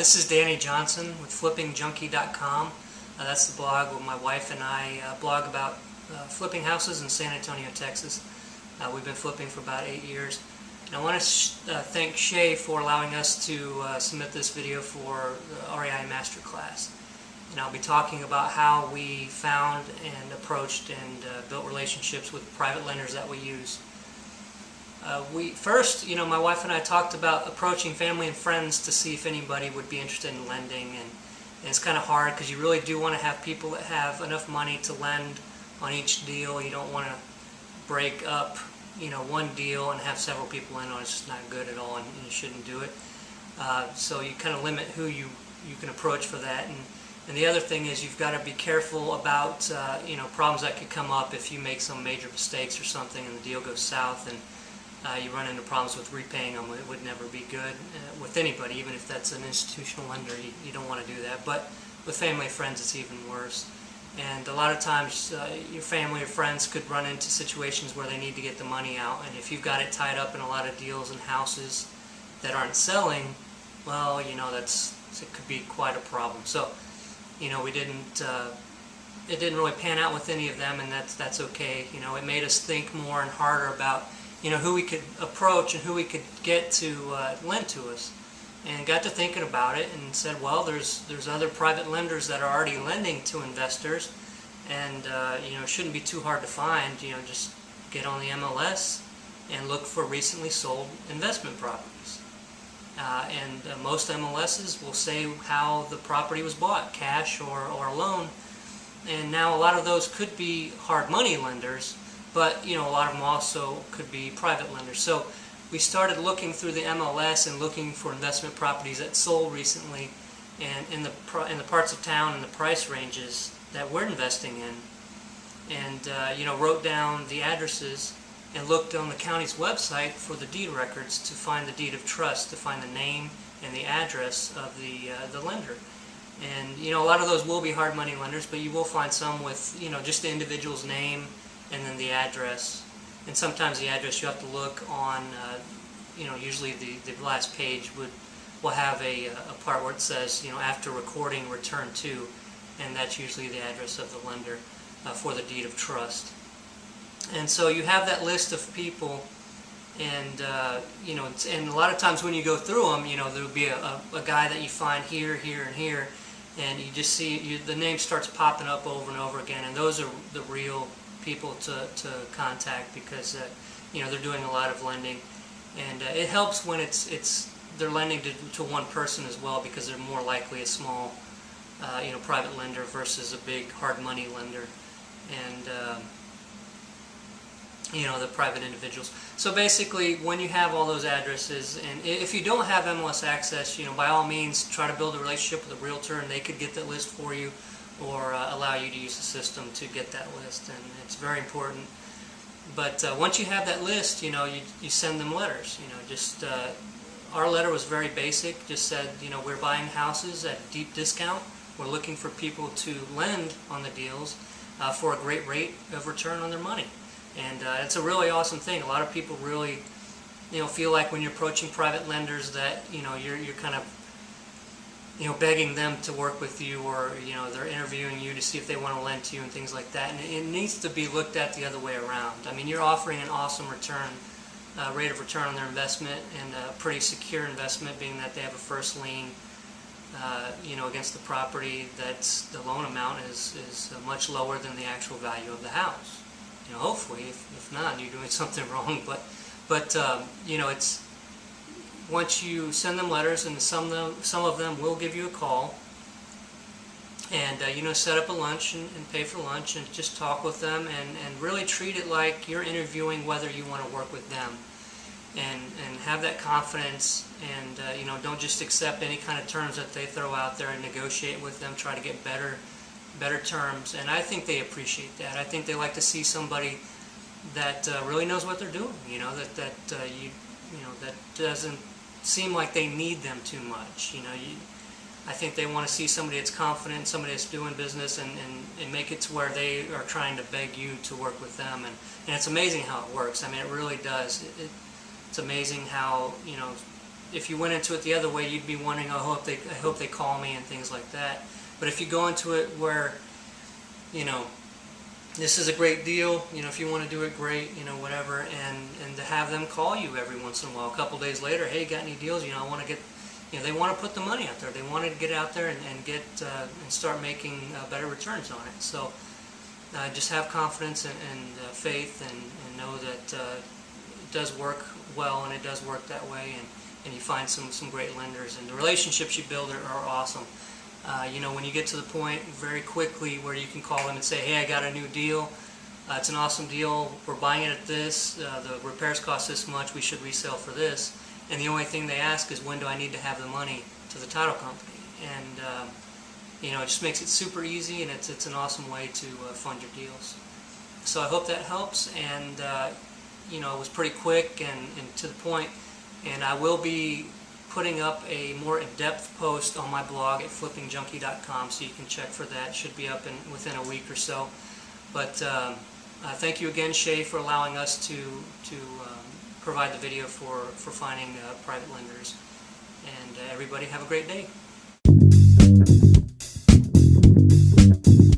This is Danny Johnson with flippingjunkie.com. That's the blog where my wife and I blog about flipping houses in San Antonio, Texas. We've been flipping for about 8 years. And I want to thank Shay for allowing us to submit this video for the REI Masterclass. And I'll be talking about how we found and approached and built relationships with private lenders that we use. My wife and I talked about approaching family and friends to see if anybody would be interested in lending, and it's kind of hard because you really do want to have people that have enough money to lend on each deal. You don't want to break up, one deal and have several people in on it. It's just not good at all, and you shouldn't do it. So you kind of limit who you can approach for that. And the other thing is you've got to be careful about problems that could come up if you make some major mistakes or something and the deal goes south, and you run into problems with repaying them. It would never be good with anybody, even if that's an institutional lender. You don't want to do that. But with family and friends, it's even worse. And a lot of times your family or friends could run into situations where they need to get the money out. And if you've got it tied up in a lot of deals and houses that aren't selling, well, it could be quite a problem. So, we didn't. It didn't really pan out with any of them, and that's okay. It made us think more and harder about who we could approach and who we could get to lend to us, and got to thinking about it and said, well, there's other private lenders that are already lending to investors, and it shouldn't be too hard to find. Just get on the MLS and look for recently sold investment properties, and most MLSs will say how the property was bought, cash or a loan. And now a lot of those could be hard money lenders, but a lot of them also could be private lenders. So we started looking through the MLS and looking for investment properties that sold recently, and in the parts of town and the price ranges that we're investing in, and wrote down the addresses and looked on the county's website for the deed records to find the deed of trust, to find the name and the address of the lender. And a lot of those will be hard money lenders, but you will find some with just the individual's name and then the address. And sometimes the address you have to look on, usually the last page will have a part where it says, after recording, return to, and that's usually the address of the lender for the deed of trust. And so you have that list of people, and and a lot of times when you go through them, there'll be a guy that you find here, here, and here, and you just see the name starts popping up over and over again, and those are the real people to contact, because they're doing a lot of lending, and it helps when they're lending to one person as well, because they're more likely a small private lender versus a big hard money lender, and the private individuals. So basically, when you have all those addresses, and if you don't have MLS access, by all means try to build a relationship with a realtor, and they could get that list for you, or allow you to use the system to get that list, and it's very important. But once you have that list, you send them letters. Our letter was very basic. Just said, we're buying houses at a deep discount. We're looking for people to lend on the deals for a great rate of return on their money. And it's a really awesome thing. A lot of people really, feel like when you're approaching private lenders that you're kind of begging them to work with you, or they're interviewing you to see if they want to lend to you and things like that. And it needs to be looked at the other way around. I mean, you're offering an awesome return, rate of return on their investment, and a pretty secure investment, being that they have a first lien, against the property. That's the loan amount is much lower than the actual value of the house. Hopefully, if not, you're doing something wrong. But it's, once you send them letters, and some of them will give you a call, and set up a lunch and pay for lunch, and just talk with them, and really treat it like you're interviewing whether you want to work with them, and have that confidence, and don't just accept any kind of terms that they throw out there, and negotiate with them, try to get better terms. And I think they appreciate that. I think they like to see somebody that really knows what they're doing. That doesn't seem like they need them too much. I think they want to see somebody that's confident, somebody that's doing business, and make it to where they are trying to beg you to work with them. And it's amazing how it works. I mean, it really does. It's amazing how if you went into it the other way, you'd be wondering, oh, I hope they call me and things like that. But if you go into it where, you know, this is a great deal, you know, if you want to do it, great, you know, whatever, and to have them call you every once in a while, a couple days later, hey, got any deals? You know, I want to get, you know, they want to put the money out there. They want to get out there and get and start making better returns on it. So just have confidence and faith, and know that it does work well, and it does work that way, and you find some great lenders, and the relationships you build are awesome. You know, when you get to the point very quickly where you can call them and say, hey, I got a new deal, it's an awesome deal, we're buying it at this, the repairs cost this much, we should resell for this, and the only thing they ask is, when do I need to have the money to the title company? And you know, it just makes it super easy, and it's an awesome way to fund your deals. So I hope that helps, and you know, it was pretty quick and to the point, and I will be putting up a more in-depth post on my blog at flippingjunkie.com, so you can check for that. It should be up within a week or so. But thank you again, Shay, for allowing us to provide the video for finding private lenders. And everybody have a great day.